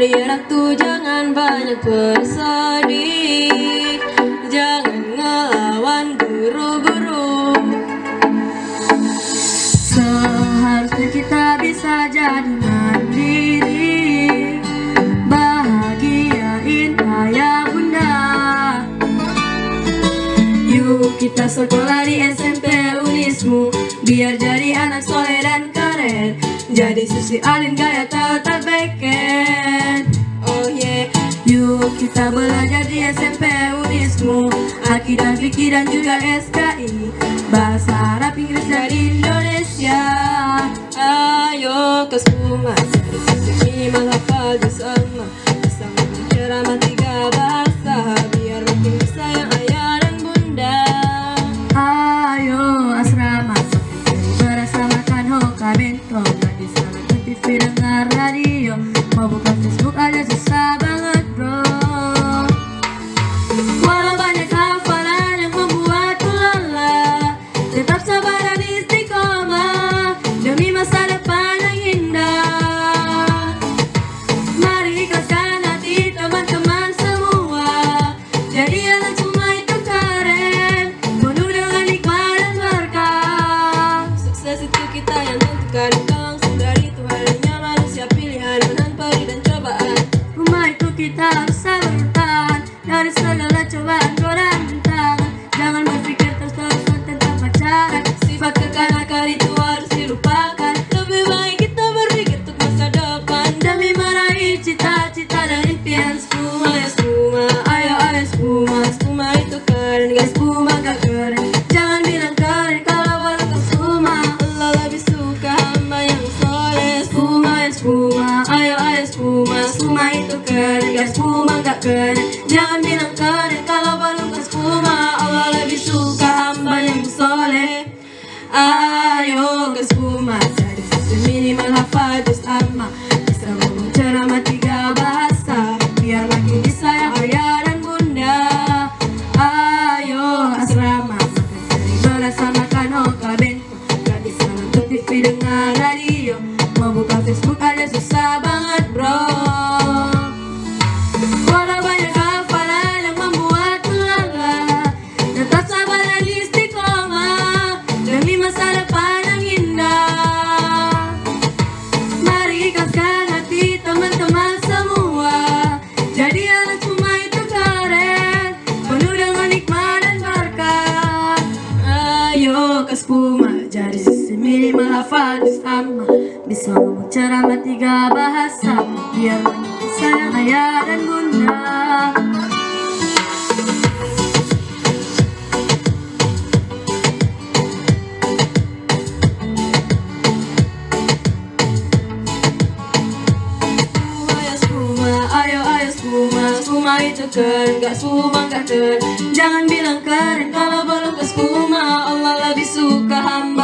Jadi anak tuh jangan banyak bersedih, jangan ngelawan guru-guru. Seharusnya kita bisa jadi mandiri, bahagiain ayah bunda. Yuk kita sekolah di SMP Unismu, biar jadi anak soleh dan keren. Jadi Susi Alin gaya tetap beken. Oh yeah. Yuk kita belajar di SMP Unismu, Aki dan Vicky dan juga SKI, bahasa Arab, Inggris dan Indonesia. Ayo ke Suma, cari sisi minimal hafal bersama, bisa mencerama 3 bahasa, biar makin disayang ayah dan bunda. Ayo asrama, bersamakan Hoka Bento, gak bisa nonton TV dengar radio, mau buka Facebook aja susah banget bro. Walau banyak hafalan yang membuatku lelah, tetap sabar dan istiqomah demi masa depan yang indah. Mari ikhlaskan hati teman-teman semua, jadi anak semua itu keren, penuh dengan hikmah dan berkah. Sukses itu kita yang tentukan, langsung dari Tuhan, hanya manusia pilihan, menahan pedih dan cobaan. Rumah itu kita harus sabar bertahan dari segala cobaan, godaan, rintangan. Jangan berpikir terus-terusan tentang pacaran, Sifat kekanak-kanak itu harus dilupakan. Lebih baik kita berpikir untuk masa depan, demi meraih cita-cita dan impian. Spuma ya spuma, ayo ayo spuma. Suma itu keren, guys. Spuma gak keren, jangan bilang keren kalau baru ke spuma. Allah lebih suka hamba yang soleh. Spuma ya spuma, ayo ayo spuma. Spuma itu keren, gak spuma gak keren, jangan bilang keren kalau baru ke spuma. Allah lebih suka hamba yang soleh. Ayo ke Suma, cari sisi minimal hafal juz amma, bisa ngomong ceramah 3 bahasa, biar makin disayang ayah dan bunda. Ayo asrama, makan cari bersamakan Hoka Bento, gak bisa nonton TV dengar radio, mau buka Facebook aja susah banget bro. Walau banyak hafalan yang membuatku lelah, tetap sabar dan istiqomah demi masa depan yang indah. Mari ikhlaskan hati teman-teman semua, jadi anak semua itu keren, penuh dengan hikmah dan berkah. Ayo ke Spuma, jadi sisi minimal hafal juz amma, bisa ngomong ceramah 3 bahasa, biar makin sayang ayah dan bunda. Spuma itu keren, gak spuma gak keren, jangan bilang keren kalau belum ke spuma. Allah lebih suka hamba